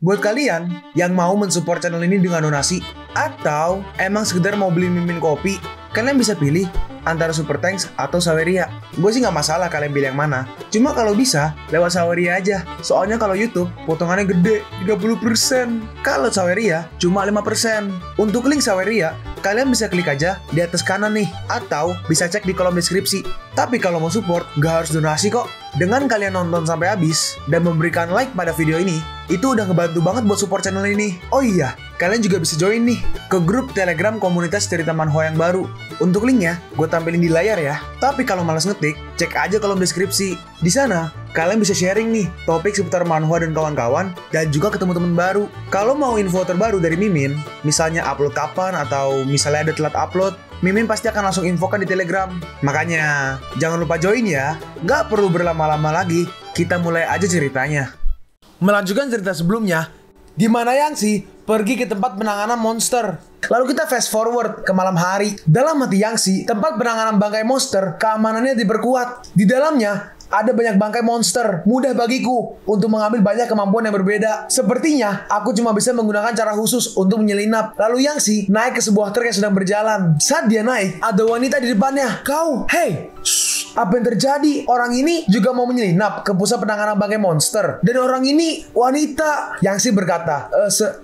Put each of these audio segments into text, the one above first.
Buat kalian yang mau mensupport channel ini dengan donasi, atau emang sekedar mau beli mimin kopi, kalian bisa pilih antara Super Thanks atau Saweria. Gue sih nggak masalah kalian pilih yang mana. Cuma kalau bisa, lewat Saweria aja. Soalnya kalau YouTube, potongannya gede, 30%. Kalau Saweria, cuma 5%. Untuk link Saweria, kalian bisa klik aja di atas kanan nih. Atau bisa cek di kolom deskripsi. Tapi kalau mau support, nggak harus donasi kok. Dengan kalian nonton sampai habis, dan memberikan like pada video ini, itu udah ngebantu banget buat support channel ini. Oh iya, kalian juga bisa join nih ke grup Telegram komunitas cerita manhwa yang baru. Untuk linknya, gue tampilin di layar ya. Tapi kalau malas ngetik, cek aja kolom deskripsi. Di sana, kalian bisa sharing nih topik seputar manhwa dan kawan-kawan, dan juga ketemu teman baru. Kalau mau info terbaru dari Mimin, misalnya upload kapan atau misalnya ada telat upload, Mimin pasti akan langsung infokan di Telegram. Makanya, jangan lupa join ya. Nggak perlu berlama-lama lagi, kita mulai aja ceritanya. Melanjutkan cerita sebelumnya, di mana Yangsi pergi ke tempat penanganan monster. Lalu kita fast forward ke malam hari. Dalam hati Yangsi, tempat penanganan bangkai monster, keamanannya diperkuat. Di dalamnya ada banyak bangkai monster. Mudah bagiku untuk mengambil banyak kemampuan yang berbeda. Sepertinya aku cuma bisa menggunakan cara khusus untuk menyelinap. Lalu Yangsi naik ke sebuah truk yang sedang berjalan. Saat dia naik, ada wanita di depannya. Kau, hey, apa yang terjadi? Orang ini juga mau menyelinap ke pusat penanganan bangkai monster. Dan orang ini wanita. Yangsi berkata,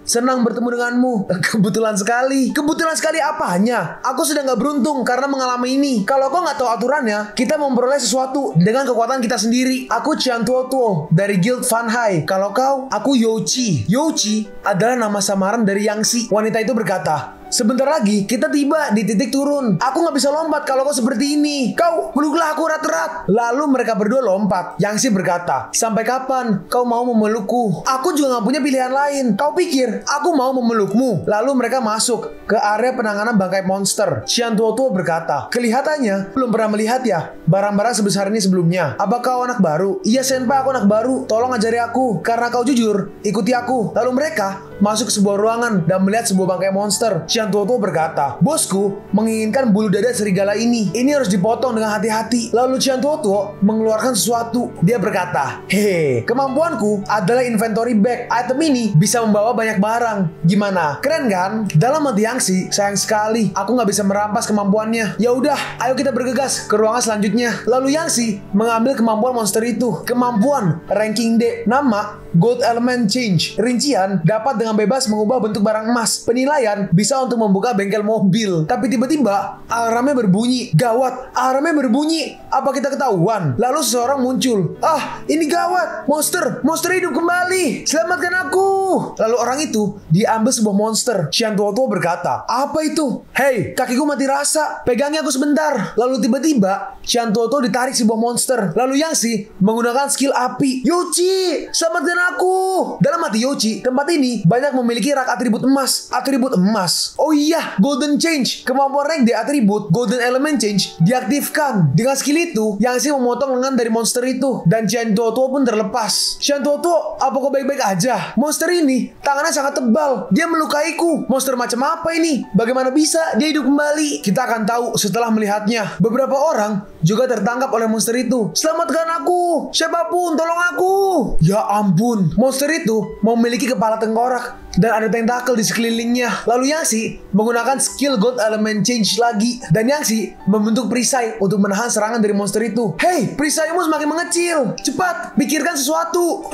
senang bertemu denganmu. Kebetulan sekali. Kebetulan sekali apanya? Aku sudah gak beruntung karena mengalami ini. Kalau kau gak tahu aturannya, kita memperoleh sesuatu dengan kekuatan kita sendiri. Aku Chian Tuo Tuo dari Guild Fan Hai. Kalau kau, aku Youchi. Youchi adalah nama samaran dari Yangsi. Wanita itu berkata, sebentar lagi kita tiba di titik turun. Aku gak bisa lompat kalau kau seperti ini. Kau peluklah aku erat-erat. Lalu mereka berdua lompat. Yangsi berkata, sampai kapan kau mau memelukku? Aku juga gak punya pilihan lain. Kau pikir aku mau memelukmu? Lalu mereka masuk ke area penanganan bangkai monster. Chian Tuo Tuo berkata, kelihatannya belum pernah melihat ya barang-barang sebesar ini sebelumnya. Apa kau anak baru? Iya senpai, aku anak baru. Tolong ajari aku. Karena kau jujur, ikuti aku. Lalu mereka masuk ke sebuah ruangan dan melihat sebuah bangkai monster. Chian Tuo Tuo berkata, bosku menginginkan bulu dada serigala ini. Ini harus dipotong dengan hati-hati. Lalu Chian Tuo Tuo mengeluarkan sesuatu. Dia berkata, hehe, kemampuanku adalah inventory bag. Item ini bisa membawa banyak barang. Gimana? Keren kan? Dalam hati Yangsi, sayang sekali aku nggak bisa merampas kemampuannya. Ya udah, ayo kita bergegas ke ruangan selanjutnya. Lalu Yangsi mengambil kemampuan monster itu. Kemampuan ranking D. Nama Gold Element Change. Rincian dapat dengan bebas mengubah bentuk barang emas. Penilaian bisa untuk membuka bengkel mobil. Tapi tiba-tiba alarmnya berbunyi. Gawat, alarmnya berbunyi. Apa kita ketahuan? Lalu seseorang muncul. Ah, ini gawat. Monster hidup kembali. Selamatkan aku. Lalu orang itu diambil sebuah monster. Chian Tuo Tuo berkata, apa itu? Hei, kakiku mati rasa. Pegangnya aku sebentar. Lalu tiba-tiba Chian Tuo Tuo ditarik sebuah monster. Lalu Yangsi menggunakan skill api. Youchi, selamatkan aku. Dalam hati Youchi, tempat ini banyak memiliki rak atribut emas. Atribut emas. Oh iya, Golden Change. Kemampuan rank D atribut Golden Element Change diaktifkan. Dengan skill itu, Yangsi memotong lengan dari monster itu. Dan Chian Tuo Tuo pun terlepas. Chian Tuo Tuo, apa kau baik-baik aja? Monster ini tangannya sangat tebal. Dia melukaiku. Monster macam apa ini? Bagaimana bisa dia hidup kembali? Kita akan tahu setelah melihatnya. Beberapa orang juga tertangkap oleh monster itu. Selamatkan aku. Siapapun, tolong aku. Ya ampun. Monster itu memiliki kepala tengkorak dan ada tentakel di sekelilingnya. Lalu Yangsi menggunakan skill Gold Element Change lagi. Dan Yangsi membentuk perisai untuk menahan serangan dari monster itu. Hei, perisaimu semakin mengecil. Cepat, pikirkan sesuatu.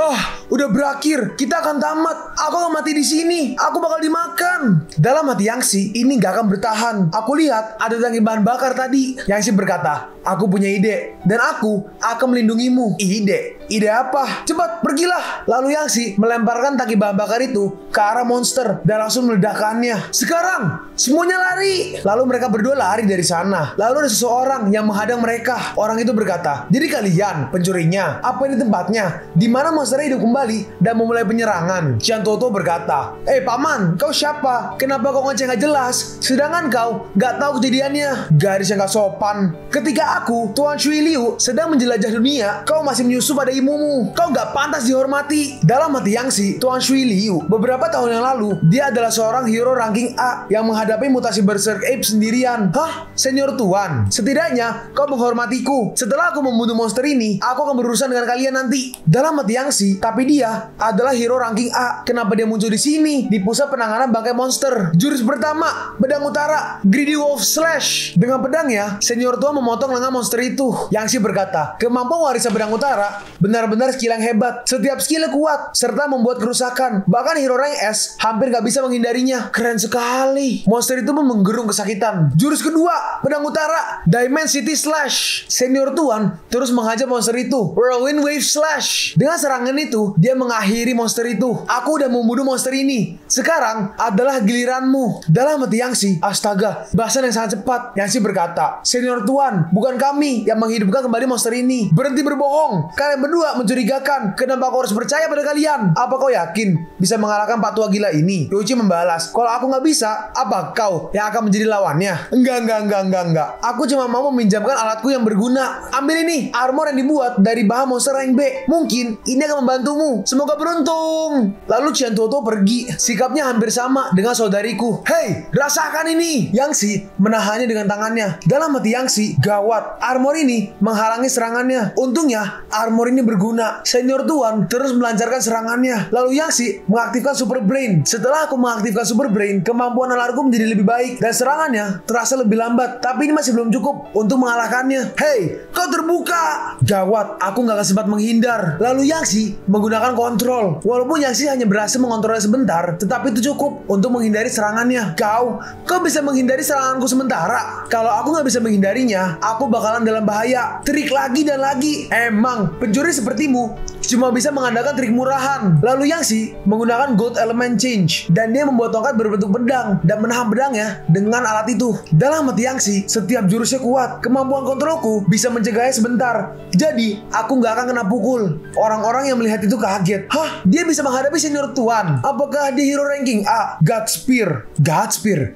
Udah berakhir. Kita akan tamat. Aku akan mati di sini. Aku bakal dimakan. Dalam hati Yangsi, ini gak akan bertahan. Aku lihat ada tangki bahan bakar tadi. Yangsi berkata, aku punya ide. Dan aku akan melindungimu. Ide? Ide apa? Cepat, pergilah. Lalu Yangsi melemparkan tangki bahan bakar itu ke arah monster dan langsung meledakkannya. Sekarang, semuanya lari. Lalu mereka berdua lari dari sana. Lalu ada seseorang yang menghadang mereka. Orang itu berkata, jadi kalian pencurinya? Apa ini tempatnya? Di mana monster hidup kembali dan memulai penyerangan? Chian Tuo Tuo berkata, paman, kau siapa? Kenapa kau ngeceh gak jelas? Sedangkan kau gak tahu kejadiannya. Gadis yang gak sopan. Ketika aku, Tuan Shui Liu, sedang menjelajah dunia, kau masih menyusup pada ilmumu. Kau nggak pantas dihormati. Dalam hati Yangshi, Tuan Shui Liu, beberapa tahun yang lalu, dia adalah seorang hero ranking A yang menghadapi mutasi Berserk Ape sendirian. Hah? Senior Tuan, setidaknya kau menghormatiku. Setelah aku membunuh monster ini, aku akan berurusan dengan kalian nanti. Dalam hati Yangshi, tapi dia adalah hero ranking A. Kenapa dia muncul di sini? Di pusat penanganan bangkai monster. Jurus pertama, pedang utara, Greedy Wolf Slash. Dengan pedangnya, Senior Tuan memotong lengan monster itu. Yangshi berkata, kemampuan warisan pedang utara benar-benar skill yang hebat. Setiap skillnya kuat, serta membuat kerusakan. Bahkan hero rank S hampir gak bisa menghindarinya. Keren sekali. Monster itu pun menggerung kesakitan. Jurus kedua, pedang utara, Diamond City Slash. Senior Tuan terus menghajar monster itu. Whirlwind Wave Slash. Dengan serangan itu, dia mengakhiri monster itu. Aku udah membunuh monster ini. Sekarang adalah giliranmu. Dalam hati Yangshi, astaga, bahasan yang sangat cepat. Yangshi berkata, Senior Tuan, bukan kami yang menghidupkan kembali monster ini. Berhenti berbohong. Kalian berdua mencurigakan. Kenapa aku harus percaya pada kalian? Apa kau yakin bisa mengalahkan Pak Tua gila ini? Youichi membalas, kalau aku nggak bisa, apa kau yang akan menjadi lawannya? Enggak. Aku cuma mau meminjamkan alatku yang berguna. Ambil ini, armor yang dibuat dari bahan monster rank B. Mungkin ini akan membantumu. Semoga beruntung. Lalu Qian Tuotuo pergi. Sikapnya hampir sama dengan saudariku. Hei, rasakan ini. Yangshi menahannya dengan tangannya. Dalam hati Yangshi, gawat. Armor ini menghalangi serangannya. Untungnya, armor ini berguna. Senior Tuan terus melancarkan serangannya. Lalu Yangshi mengaktifkan Super Brain. Setelah aku mengaktifkan Super Brain, kemampuan nalarku menjadi lebih baik dan serangannya terasa lebih lambat. Tapi ini masih belum cukup untuk mengalahkannya. Hei, kau terbuka. Gawat, aku nggak akan sempat menghindar. Lalu Yangshi menggunakan kontrol. Walaupun Yangshi hanya berhasil mengontrolnya sebentar, tetapi itu cukup untuk menghindari serangannya. Kau bisa menghindari seranganku sementara. Kalau aku nggak bisa menghindarinya, aku bakalan dalam bahaya. Trik lagi dan lagi. Emang pencuri sepertimu cuma bisa mengandalkan trik murahan. Lalu Yangshi menggunakan Gold Element Change dan dia membuat tongkat berbentuk pedang dan menahan pedangnya dengan alat itu. Dalam hati Yangshi, setiap jurusnya kuat. Kemampuan kontrolku bisa mencegahnya sebentar. Jadi aku nggak akan kena pukul. Orang-orang yang melihat itu kaget. Hah? Dia bisa menghadapi Senior Tuan? Apakah dia hero ranking A? God Spear.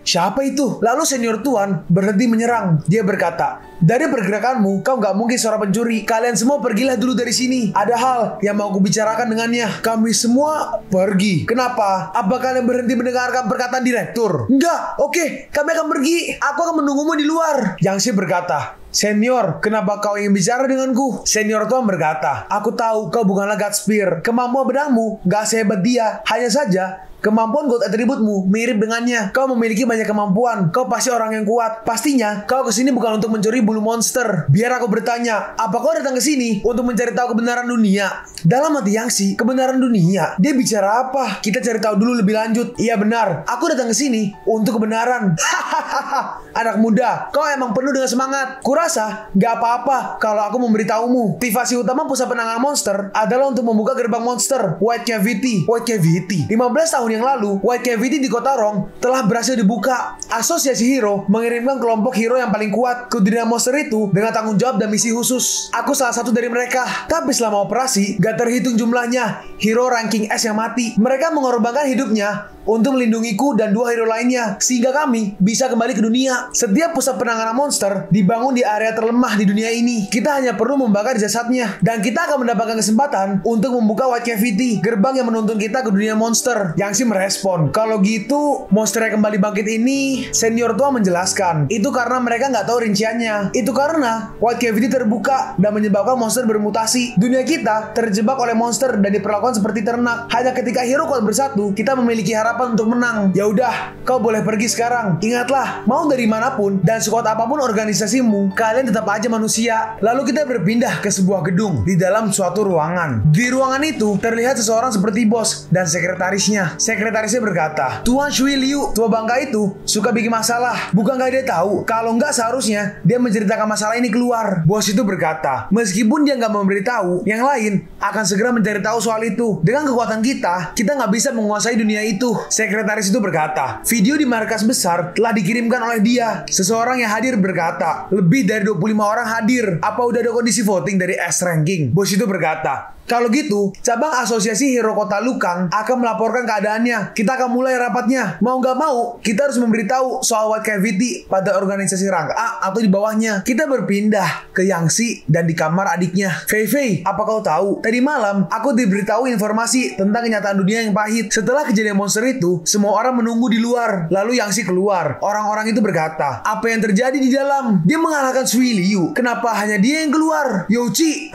Siapa itu? Lalu Senior Tuan berhenti menyerang. Dia berkata, dari pergerakanmu, kau nggak mungkin seorang pencuri. Kalian semua pergilah dulu dari sini. Ada hal yang mau kubicarakan dengannya. Kami semua pergi. Kenapa? Apa kalian berhenti mendengarkan perkataan direktur? Enggak. Oke, kami akan pergi. Aku akan menunggumu di luar. Yangshi berkata, Senior, kenapa kau ingin bicara denganku? Senior Tuan berkata, aku tahu kau bukanlah God Spear. Kemampuan pedangmu gak sehebat dia. Hanya saja kemampuan gold atributmu mirip dengannya. Kau memiliki banyak kemampuan. Kau pasti orang yang kuat. Pastinya kau kesini bukan untuk mencuri bulu monster. Biar aku bertanya, apa kau datang ke sini untuk mencari tahu kebenaran dunia? Dalam hati Yangshi, kebenaran dunia? Dia bicara apa? Kita cari tahu dulu lebih lanjut. Iya benar, aku datang ke sini untuk kebenaran. Hahaha, anak muda, kau emang penuh dengan semangat. Kurasa gak apa-apa kalau aku memberitahumu. Aktivasi utama pusat penanganan monster adalah untuk membuka gerbang monster White Cavity. 15 tahun yang lalu, White Cavity di kota Rong telah berhasil dibuka. Asosiasi hero mengirimkan kelompok hero yang paling kuat ke dunia monster itu dengan tanggung jawab dan misi khusus. Aku salah satu dari mereka. Tapi selama operasi, gak terhitung jumlahnya hero ranking S yang mati. Mereka mengorbankan hidupnya untuk melindungiku dan 2 hero lainnya, sehingga kami bisa kembali ke dunia. Setiap pusat penanganan monster dibangun di area terlemah di dunia ini. Kita hanya perlu membakar jasadnya, dan kita akan mendapatkan kesempatan untuk membuka White Cavity, gerbang yang menuntun kita ke dunia monster. Yangshi merespon, kalau gitu monster yang kembali bangkit ini, Senior Tua menjelaskan, itu karena mereka nggak tahu rinciannya. Itu karena White Cavity terbuka dan menyebabkan monster bermutasi. Dunia kita terjebak oleh monster dan diperlakukan seperti ternak. Hanya ketika hero kuat bersatu, kita memiliki harapan untuk menang. Ya udah, kau boleh pergi sekarang. Ingatlah, mau dari manapun dan sekuat apapun organisasimu, kalian tetap aja manusia. Lalu kita berpindah ke sebuah gedung di dalam suatu ruangan. Di ruangan itu terlihat seseorang seperti bos dan sekretarisnya. Sekretarisnya berkata, Tuan Shui Liu, tua bangka itu suka bikin masalah. Bukankah dia tahu kalau nggak seharusnya dia menceritakan masalah ini keluar? Bos itu berkata, meskipun dia nggak memberitahu, yang lain akan segera mencari tahu soal itu. Dengan kekuatan kita nggak bisa menguasai dunia itu. Sekretaris itu berkata, video di markas besar telah dikirimkan oleh dia. Seseorang yang hadir berkata, lebih dari 25 orang hadir. Apa udah ada kondisi voting dari S ranking? Bos itu berkata, Kalau gitu, cabang asosiasi hero kota Lukang akan melaporkan keadaannya. Kita akan mulai rapatnya. Mau nggak mau, kita harus memberitahu soal White Cavity pada organisasi rangka A atau di bawahnya. Kita berpindah ke Yangshi dan di kamar adiknya. Fei Fei, apa kau tahu? Tadi malam, aku diberitahu informasi tentang kenyataan dunia yang pahit. Setelah kejadian monster itu, semua orang menunggu di luar. Lalu Yangshi keluar. Orang-orang itu berkata, apa yang terjadi di dalam? Dia mengalahkan Sui Liu. Kenapa hanya dia yang keluar? Youchi,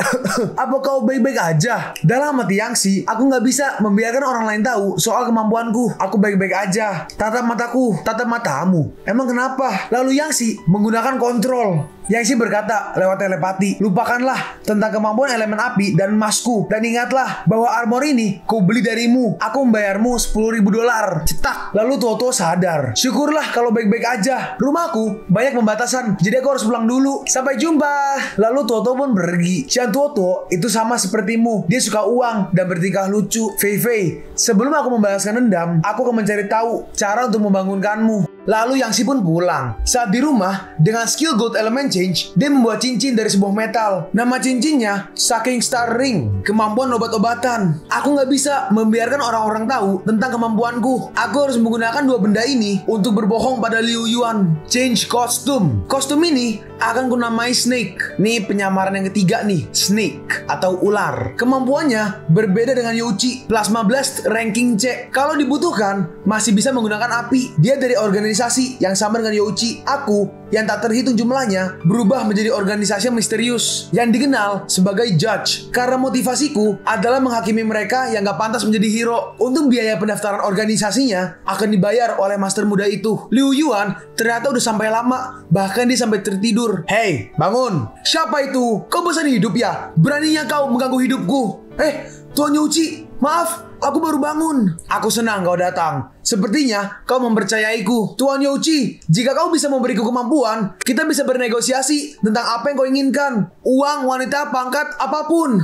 apa kau baik-baik aja? Dalam hati Yangshi, aku nggak bisa membiarkan orang lain tahu soal kemampuanku. Aku baik-baik aja. Tatap mataku, tatap matamu. Emang kenapa? Lalu Yangshi menggunakan kontrol. Yangshi berkata lewat telepati, lupakanlah tentang kemampuan elemen api dan emasku. Dan ingatlah bahwa armor ini ku beli darimu. Aku membayarmu $10.000. Cetak. Lalu Toto sadar. Syukurlah kalau baik-baik aja. Rumahku banyak pembatasan, jadi aku harus pulang dulu. Sampai jumpa. Lalu Toto pun pergi. Xian Toto itu sama sepertimu. Dia suka uang dan bertingkah lucu. Fei Fei, sebelum aku membalaskan dendam, aku akan mencari tahu cara untuk membangunkanmu. Lalu Yangshi pun pulang. Saat di rumah, dengan skill Gold Element Change, dia membuat cincin dari sebuah metal. Nama cincinnya Saking Star Ring, kemampuan obat-obatan. Aku nggak bisa membiarkan orang-orang tahu tentang kemampuanku. Aku harus menggunakan dua benda ini untuk berbohong pada Liu Yuan. Change kostum. Kostum ini akan kunamai Snake. Nih penyamaran yang ketiga nih, Snake atau ular. Kemampuannya berbeda dengan Youchi. Plasma Blast ranking C. Kalau dibutuhkan, masih bisa menggunakan api. Dia dari organisasi yang sama dengan Youchi. Aku yang tak terhitung jumlahnya berubah menjadi organisasi yang misterius yang dikenal sebagai Judge. Karena motivasiku adalah menghakimi mereka yang gak pantas menjadi hero. Untuk biaya pendaftaran organisasinya akan dibayar oleh master muda itu. Liu Yuan ternyata udah sampai lama, bahkan dia sampai tertidur. Hei, bangun. Siapa itu? Kau bosan hidup ya? Beraninya kau mengganggu hidupku. Tuan Youchi, maaf, aku baru bangun. Aku senang kau datang. Sepertinya kau mempercayaiku. Tuan Youchi, jika kau bisa memberiku kemampuan, kita bisa bernegosiasi tentang apa yang kau inginkan. Uang, wanita, pangkat, apapun.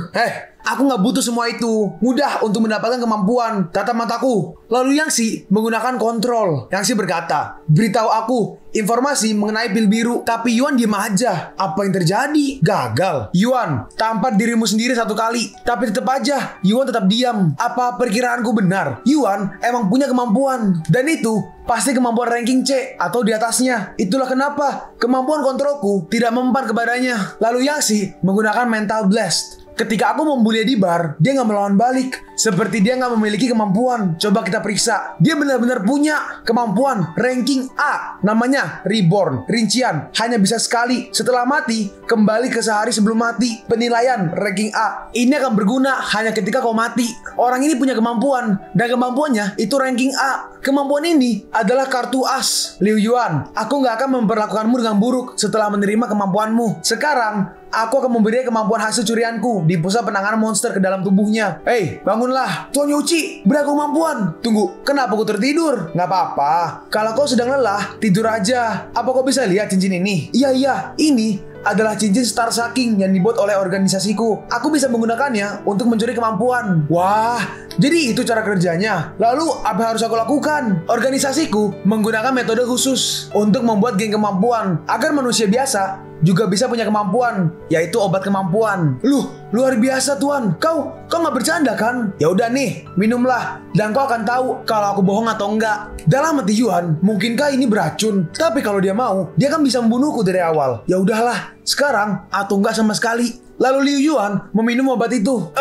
Aku nggak butuh semua itu. Mudah untuk mendapatkan kemampuan. Tatap mataku. Lalu Yangshi menggunakan kontrol. Yangshi berkata, beritahu aku informasi mengenai pil biru. Tapi Yuan diam aja. Apa yang terjadi? Gagal. Yuan, tampar dirimu sendiri satu kali. Tapi tetap aja, Yuan tetap diam. Apa perkiraanku benar? Yuan emang punya kemampuan. Dan itu pasti kemampuan ranking C atau di atasnya. Itulah kenapa kemampuan kontrolku tidak mempan kepadanya. Lalu Yangshi menggunakan mental blast. Ketika aku membuli di bar, dia nggak melawan balik. Seperti dia nggak memiliki kemampuan. Coba kita periksa. Dia benar-benar punya kemampuan ranking A. Namanya Reborn. Rincian, hanya bisa sekali. Setelah mati, kembali ke sehari sebelum mati. Penilaian ranking A. Ini akan berguna hanya ketika kau mati. Orang ini punya kemampuan. Dan kemampuannya itu ranking A. Kemampuan ini adalah kartu as. Liu Yuan, aku nggak akan memperlakukanmu dengan buruk setelah menerima kemampuanmu. Sekarang, aku akan memberi kemampuan hasil curianku di pusat penanganan monster ke dalam tubuhnya. Bangunlah. Tuan Youchi, beri aku kemampuan. Tunggu, kenapa aku tertidur? Nggak apa-apa. Kalau kau sedang lelah, tidur aja. Apa kau bisa lihat cincin ini? Iya. Ini adalah cincin Star Saking yang dibuat oleh organisasiku. Aku bisa menggunakannya untuk mencuri kemampuan. Wah, jadi itu cara kerjanya. Lalu, apa yang harus aku lakukan? Organisasiku menggunakan metode khusus untuk membuat geng kemampuan agar manusia biasa juga bisa punya kemampuan, yaitu obat kemampuan. Luar biasa Tuan. Kau nggak bercanda kan? Ya udah nih, minumlah dan kau akan tahu kalau aku bohong atau enggak. Dalam hati Yuan, mungkinkah ini beracun? Tapi kalau dia mau, dia kan bisa membunuhku dari awal. Ya udahlah, sekarang atau enggak sama sekali. Lalu Liu Yuan meminum obat itu.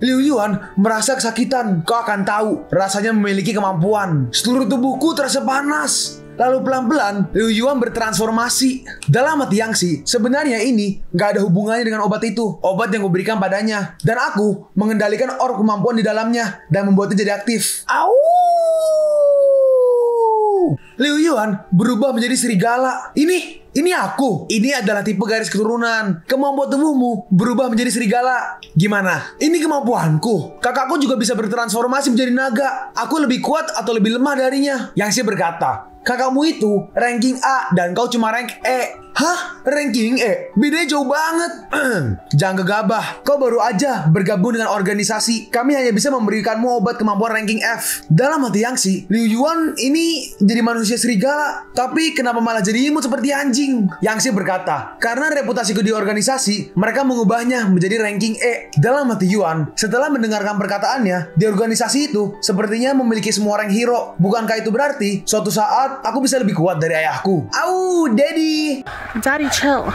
Liu Yuan merasa kesakitan. Kau akan tahu rasanya memiliki kemampuan. Seluruh tubuhku terasa panas. Lalu pelan-pelan Liu Yuan bertransformasi. Dalam hati Yangshi, sebenarnya ini nggak ada hubungannya dengan obat itu. Obat yang kuberikan padanya. Dan aku mengendalikan orb kemampuan di dalamnya dan membuatnya jadi aktif. Liu Yuan berubah menjadi serigala. Ini aku. Ini adalah tipe garis keturunan. Kemampuan tubuhmu berubah menjadi serigala. Gimana? Ini kemampuanku. Kakakku juga bisa bertransformasi menjadi naga. Aku lebih kuat atau lebih lemah darinya? Yangshi berkata, kakakmu itu ranking A dan kau cuma rank E. Hah? Ranking E? Bedanya jauh banget. Jangan gegabah. Kau baru aja bergabung dengan organisasi. Kami hanya bisa memberikanmu obat kemampuan ranking F. Dalam hati Yangshi, Liu Yuan ini jadi manusia serigala. Tapi kenapa malah jadi imut seperti anjing? Yangshi berkata, karena reputasiku di organisasi, mereka mengubahnya menjadi ranking E. Dalam hati Yuan, setelah mendengarkan perkataannya, di organisasi itu sepertinya memiliki semua rank hero. Bukankah itu berarti suatu saat aku bisa lebih kuat dari ayahku? Au, Daddy! Daddy, chill.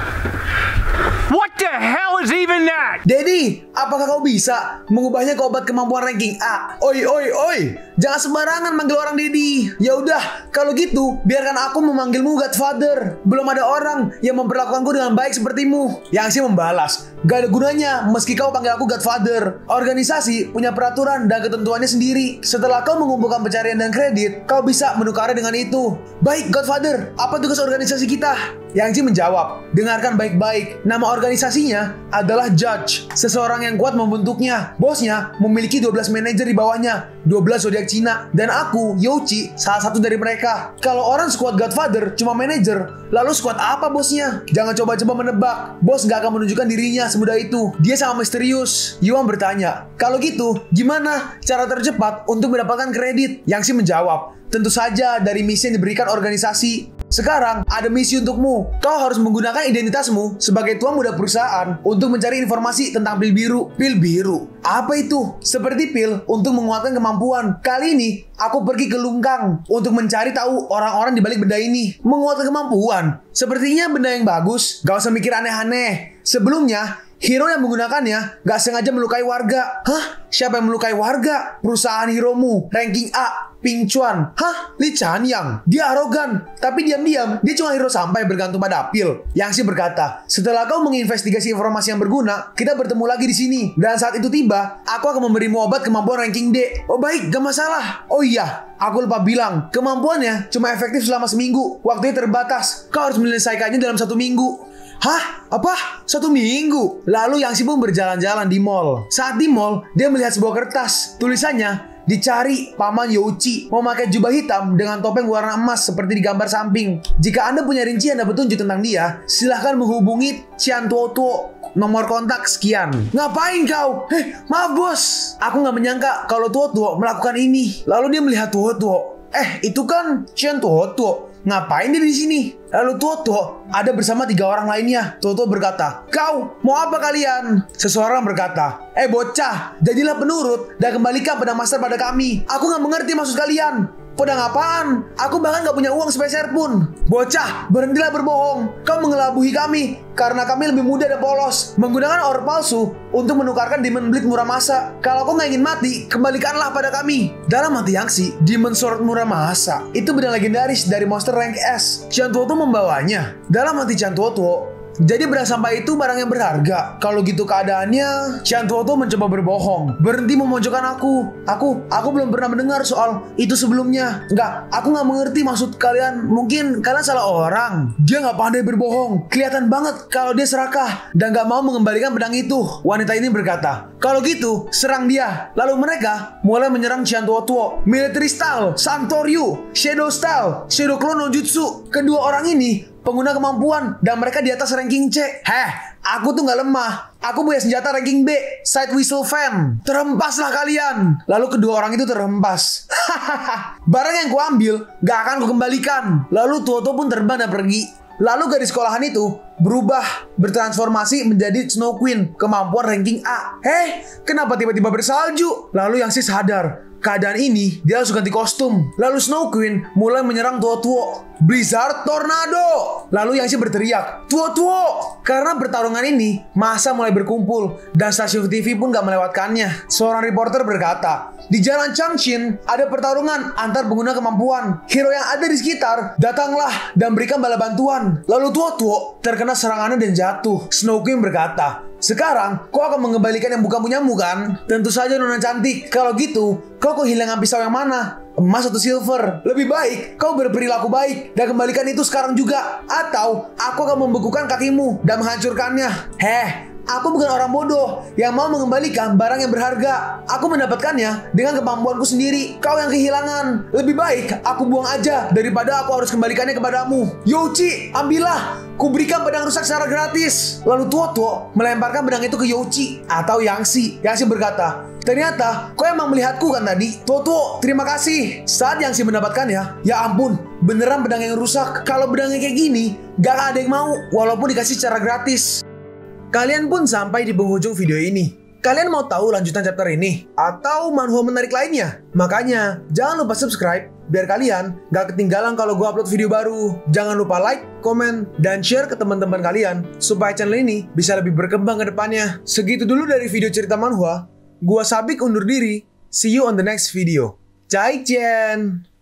What the hell is even that? Daddy, apakah kau bisa mengubahnya ke obat kemampuan ranking A? Oi, oi, oi. Jangan sembarangan manggil orang Daddy. Ya udah, kalau gitu biarkan aku memanggilmu Godfather. Belum ada orang yang memperlakukanku dengan baik sepertimu. Yangshi membalas, gak ada gunanya meski kau panggil aku Godfather. Organisasi punya peraturan dan ketentuannya sendiri. Setelah kau mengumpulkan pencarian dan kredit, kau bisa menukarnya dengan itu. Baik, Godfather, apa tugas organisasi kita? Yangshi menjawab, dengarkan baik-baik. Nama organisasinya adalah Judge. Seseorang yang kuat membentuknya. Bosnya memiliki 12 manajer di bawahnya, 12 zodiak Cina. Dan aku, Youchi, salah satu dari mereka. Kalau orang squad Godfather cuma manajer, lalu squad apa bosnya? Jangan coba-coba menebak. Bos gak akan menunjukkan dirinya semudah itu. Dia sangat misterius. Yuan bertanya, kalau gitu gimana cara tercepat untuk mendapatkan kredit? Yangshi menjawab, tentu saja dari misi yang diberikan organisasi. Sekarang ada misi untukmu. Kau harus menggunakan identitasmu sebagai tuan muda perusahaan untuk mencari informasi tentang pil biru. Pil biru? Apa itu? Seperti pil untuk menguatkan kemampuan. Kali ini aku pergi ke Lungkang untuk mencari tahu orang-orang di balik benda ini. Menguatkan kemampuan? Sepertinya benda yang bagus. Gak usah mikir aneh-aneh. Sebelumnya hero yang menggunakannya gak sengaja melukai warga. Hah? Siapa yang melukai warga? Perusahaan heromu, ranking A, Ping Chuan. Hah? Li Chanyang. Dia arogan. Tapi diam-diam, dia cuma hero sampai bergantung pada pil. Yangshi berkata, setelah kau menginvestigasi informasi yang berguna, kita bertemu lagi di sini. Dan saat itu tiba, aku akan memberimu obat kemampuan ranking D. Oh baik, gak masalah. Oh iya, aku lupa bilang, kemampuannya cuma efektif selama seminggu. Waktunya terbatas. Kau harus menyelesaikannya dalam 1 minggu. Hah? Apa? 1 minggu? Lalu Yangshi pun berjalan-jalan di mall. Saat di mall, dia melihat sebuah kertas. Tulisannya, dicari Paman Youchi memakai jubah hitam dengan topeng warna emas seperti di gambar samping. Jika Anda punya rincian dan petunjuk tentang dia, silahkan menghubungi Qian Tuo Tuo. Nomor kontak sekian. Ngapain kau? Maaf bos. Aku nggak menyangka kalau Tuo Tuo melakukan ini. Lalu dia melihat Tuo Tuo. Itu kan Qian Tuo Tuo. Ngapain dia di sini? Lalu Tuo Tuo ada bersama 3 orang lainnya. Tuo Tuo berkata, kau mau apa kalian? Seseorang berkata, bocah, jadilah penurut dan kembalikan pedang master pada kami. Aku nggak mengerti maksud kalian. Pedang apaan? Aku bahkan gak punya uang sepeser pun. Bocah, berhentilah berbohong. Kau mengelabuhi kami karena kami lebih muda dan polos. Menggunakan ore palsu untuk menukarkan Demon Blade Muramasa. Kalau kau gak ingin mati, kembalikanlah pada kami. Dalam hati Yangshi, Demon Sword Muramasa itu benda legendaris dari monster rank S. Qian Tuo Tuo membawanya. Dalam hati Qian Tuo Tuo, jadi beras sampah itu barang yang berharga. Kalau gitu keadaannya, Qian Tuo Tuo mencoba berbohong. Berhenti memojokkan aku. Aku belum pernah mendengar soal itu sebelumnya. Enggak, aku nggak mengerti maksud kalian. Mungkin kalian salah orang. Dia nggak pandai berbohong. Kelihatan banget kalau dia serakah dan nggak mau mengembalikan pedang itu. Wanita ini berkata, kalau gitu serang dia. Lalu mereka mulai menyerang Qian Tuo Tuo. Military Style, Santoryu, Shadow Style, Shadow Clone no Jutsu. Kedua orang ini pengguna kemampuan dan mereka di atas ranking C. Aku tuh gak lemah. Aku punya senjata ranking B, Side Whistle Fan. Terhempaslah kalian. Lalu kedua orang itu terhempas. Barang yang kuambil gak akan kukembalikan. Lalu Tuo Tuo pun terbang dan pergi. Lalu gadis sekolahan itu berubah, bertransformasi menjadi Snow Queen, kemampuan ranking A. Kenapa tiba-tiba bersalju? Lalu Yangshi sadar, keadaan ini dia harus ganti kostum. Lalu Snow Queen mulai menyerang Tuo Tuo. Blizzard Tornado. Lalu Yangshi berteriak, Tuo Tuo. Karena pertarungan ini, massa mulai berkumpul dan stasiun TV pun gak melewatkannya. Seorang reporter berkata, di jalan Changshin ada pertarungan antar pengguna kemampuan. Hero yang ada di sekitar datanglah dan berikan bala bantuan. Lalu Tuo Tuo terkena serangannya dan jatuh. Snow Queen berkata, sekarang kau akan mengembalikan yang bukan punyamu kan? Tentu saja nona cantik. Kalau gitu, kau kehilangan pisau yang mana? Emas atau silver? Lebih baik kau berperilaku baik dan kembalikan itu sekarang juga. Atau aku akan membekukan kakimu dan menghancurkannya. Aku bukan orang bodoh yang mau mengembalikan barang yang berharga. Aku mendapatkannya dengan kemampuanku sendiri. Kau yang kehilangan. Lebih baik aku buang aja daripada aku harus kembalikannya kepadamu. Youchi, ambillah. Kuberikan pedang rusak secara gratis. Lalu Tuo melemparkan pedang itu ke Youchi atau Yangshi. Yangshi berkata, ternyata kau emang melihatku kan tadi. Tuo, terima kasih. Saat Yangshi mendapatkannya, ya ampun, beneran pedang yang rusak. Kalau pedangnya kayak gini, gak ada yang mau walaupun dikasih secara gratis. Kalian pun sampai di penghujung video ini. Kalian mau tahu lanjutan chapter ini? Atau manhwa menarik lainnya? Makanya, jangan lupa subscribe biar kalian gak ketinggalan kalau gue upload video baru. Jangan lupa like, komen, dan share ke teman-teman kalian supaya channel ini bisa lebih berkembang ke depannya. Segitu dulu dari video cerita manhwa. Gua Sabik undur diri. See you on the next video. Zaijian.